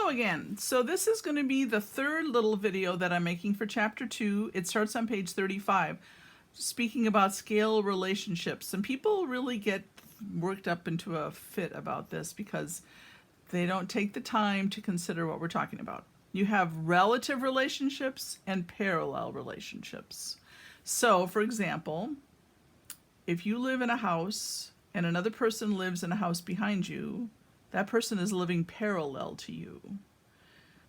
Hello again. So this is going to be the third little video that I'm making for chapter 2. It starts on page 35, speaking about scale relationships. And people really get worked up into a fit about this because they don't take the time to consider what we're talking about. You have relative relationships and parallel relationships. So, for example, if you live in a house and another person lives in a house behind you, that person is living parallel to you.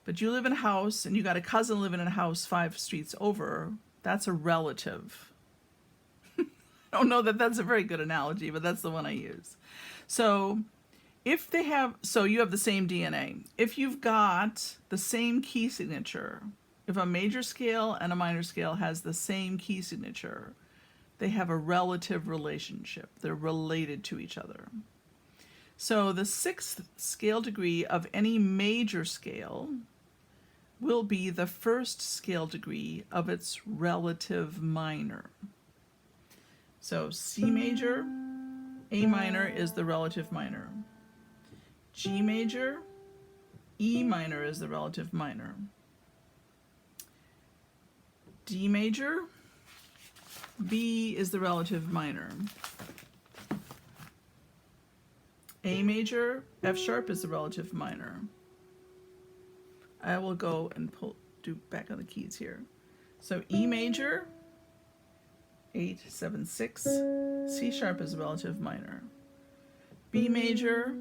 But you live in a house and you got a cousin living in a house 5 streets over, that's a relative. I don't know that that's a very good analogy, but that's the one I use. So you have the same DNA. If you've got the same key signature, if a major scale and a minor scale has the same key signature, they have a relative relationship. They're related to each other. So the 6th scale degree of any major scale will be the 1st scale degree of its relative minor. So C major, A minor is the relative minor. G major, E minor is the relative minor. D major, B is the relative minor. A major, F sharp is the relative minor. I will go and do back on the keys here. So E major, 8, 7, 6. C sharp is the relative minor. B major,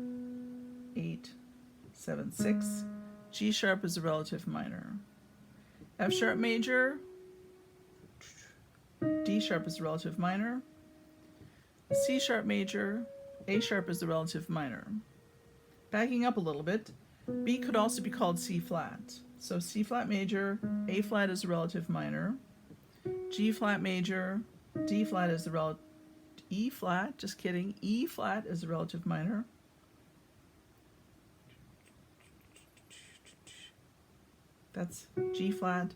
8, 7, 6. G sharp is the relative minor. F sharp major, D sharp is the relative minor. C sharp major, A sharp is the relative minor. Backing up a little bit, B could also be called C flat. So C flat major, A flat is the relative minor. G flat major, D flat is the relative, E flat, just kidding, E flat is the relative minor. That's G flat,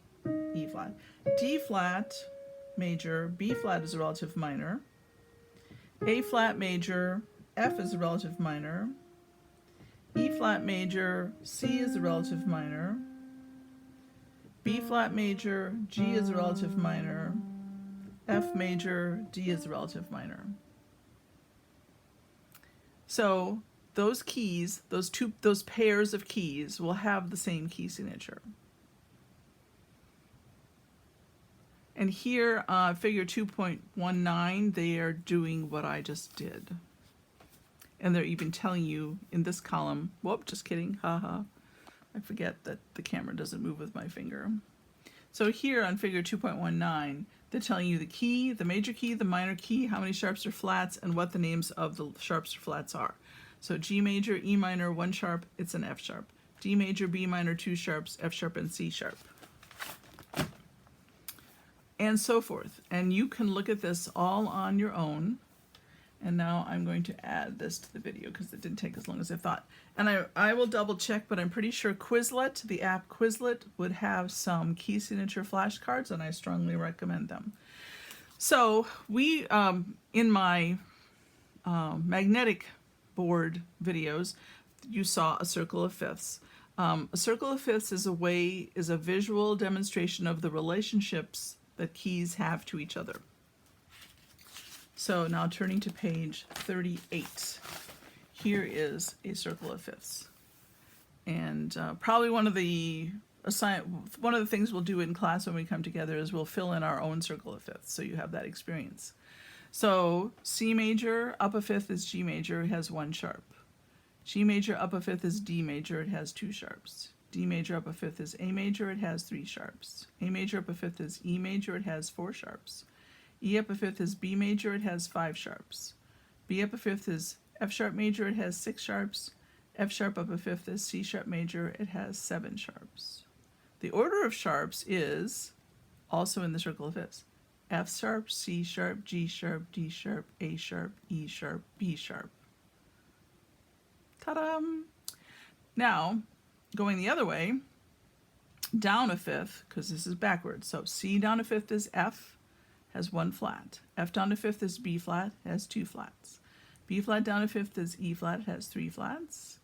E flat. D flat major, B flat is the relative minor. A flat major, F is the relative minor. E flat major, C is the relative minor. B flat major, G is the relative minor. F major, D is the relative minor. So those keys, those pairs of keys will have the same key signature. And here, figure 2.19, they are doing what I just did. And they're even telling you in this column, whoop, just kidding, haha. I forget that the camera doesn't move with my finger. So here on figure 2.19, they're telling you the key, the major key, the minor key, how many sharps or flats, and what the names of the sharps or flats are. So G major, E minor, 1 sharp, it's an F sharp. D major, B minor, 2 sharps, F sharp, and C sharp. And so forth. And you can look at this all on your own. And now I'm going to add this to the video because it didn't take as long as I thought. And I will double check, but I'm pretty sure Quizlet, the app Quizlet, would have some key signature flashcards, and I strongly recommend them. So we, in my magnetic board videos, you saw a circle of fifths. A circle of fifths is a visual demonstration of the relationships that keys have to each other. So now turning to page 38, here is a circle of fifths. And probably one of the things we'll do in class when we come together is we'll fill in our own circle of fifths, so you have that experience. So C major up a fifth is G major, it has 1 sharp. G major up a fifth is D major, it has 2 sharps. D major up a fifth is A major, it has 3 sharps. A major up a fifth is E major, it has 4 sharps. E up a fifth is B major, it has 5 sharps. B up a fifth is F sharp major, it has 6 sharps. F sharp up a fifth is C sharp major, it has 7 sharps. The order of sharps is also in the circle of fifths. F sharp, C sharp, G sharp, D sharp, A sharp, E sharp, B sharp. Ta-da! Now, going the other way, down a fifth, because this is backwards. So C down a fifth is F, has 1 flat. F down a fifth is B flat, has 2 flats. B flat down a fifth is E flat, has 3 flats.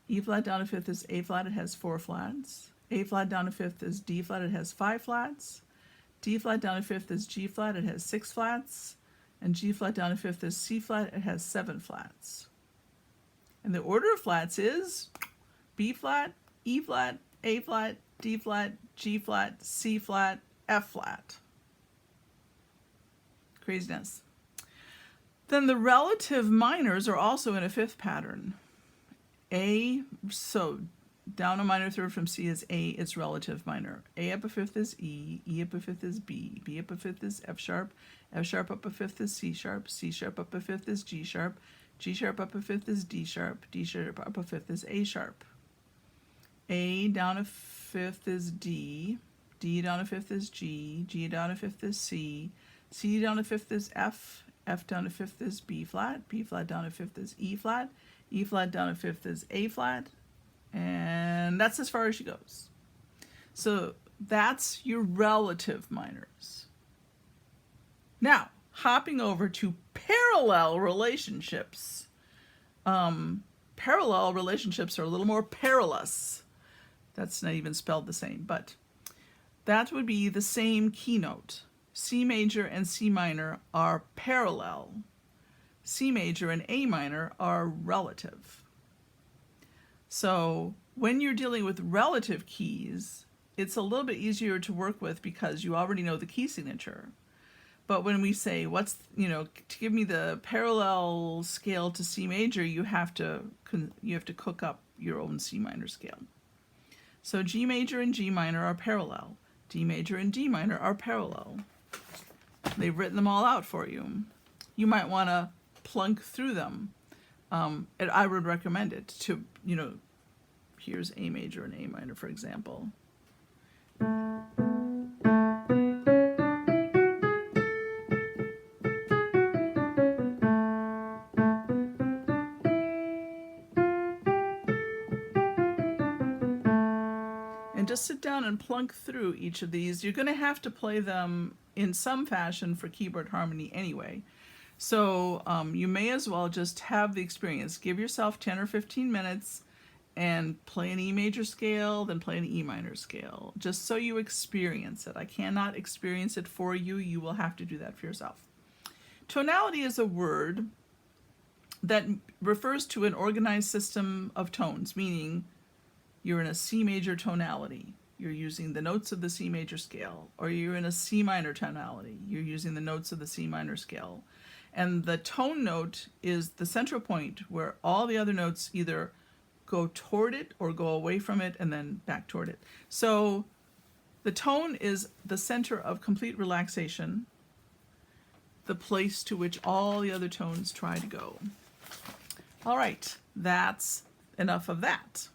E flat down a fifth is A flat, it has 4 flats. A flat down a fifth is D flat, it has 5 flats. D flat down a fifth is G flat, it has 6 flats. And G flat down a fifth is C flat, it has 7 flats. And the order of flats is B flat, E flat, A flat, D flat, G flat, C flat, F flat. Craziness. Then the relative minors are also in a fifth pattern. A, so down a minor third from C is A, its relative minor. A up a fifth is E, E up a fifth is B, B up a fifth is F sharp up a fifth is C sharp up a fifth is G sharp up a fifth is D sharp up a fifth is A sharp. A down a fifth is D, D down a fifth is G, G down a fifth is C, C down a fifth is F, F down a fifth is B flat, B flat down a fifth is E flat, E flat down a fifth is A flat, and that's as far as she goes. So that's your relative minors. Now, hopping over to parallel relationships. Parallel relationships are a little more perilous. That's not even spelled the same, but that would be the same keynote. C major and C minor are parallel. C major and A minor are relative. So when you're dealing with relative keys, it's a little bit easier to work with because you already know the key signature. But when we say, to give me the parallel scale to C major, you have to cook up your own C minor scale. So G major and G minor are parallel. D major and D minor are parallel. They've written them all out for you. You might want to plunk through them. I would recommend it to, here's A major and A minor, for example. And just sit down and plunk through each of these. You're going to have to play them in some fashion for keyboard harmony anyway. So you may as well just have the experience. Give yourself 10 or 15 minutes and play an E major scale, then play an E minor scale, just so you experience it. I cannot experience it for you. You will have to do that for yourself. Tonality is a word that refers to an organized system of tones, meaning you're in a C major tonality, you're using the notes of the C major scale, or you're in a C minor tonality, you're using the notes of the C minor scale. And the tone note is the central point where all the other notes either go toward it or go away from it and then back toward it. So the tone is the center of complete relaxation, the place to which all the other tones try to go. All right, that's enough of that.